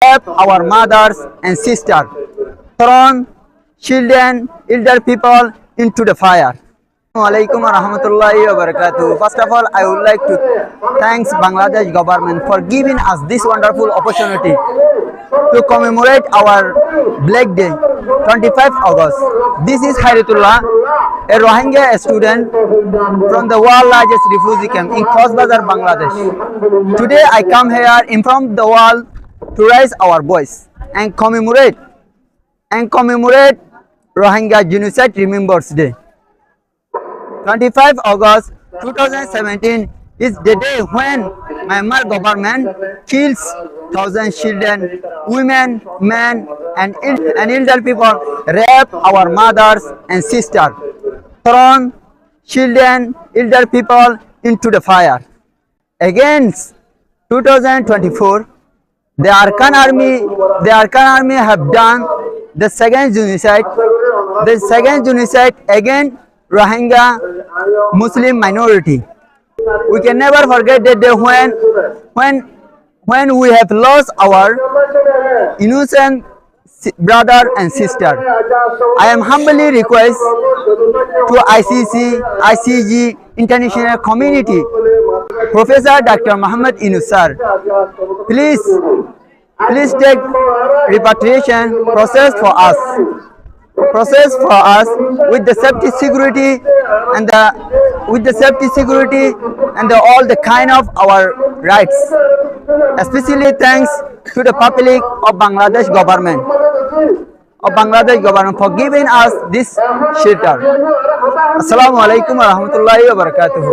rape our mothers and sisters, thrown children, elder people into the fire. Assalamualaikum warahmatullahi wabarakatuh. First of all, I would like to thank Bangladesh government for giving us this wonderful opportunity to commemorate our Black Day, 25th August. This is Hairatullah, a Rohingya student from the world's largest refugee camp in Coxbazar, Bangladesh. Today I come here in front of the world to raise our voice and commemorate Rohingya Genocide Remembrance Day. 25 August 2017 is the day when Myanmar government kills thousands children, women, men, and elder people, rape our mothers and sisters, thrown children, elder people into the fire. Against 2024, the Arkan Army have done the second genocide against Rohingya Muslim minority. We can never forget that day when we have lost our innocent brother and sister. I am humbly request to ICC, ICG, international community, Professor Dr. Muhammad Yunus sir, please take repatriation process for us with the safety security and all the kind of our rights. Especially thanks to the public of Bangladesh government for giving us this shelter. Assalamu alaikum warahmatullahi wabarakatuh.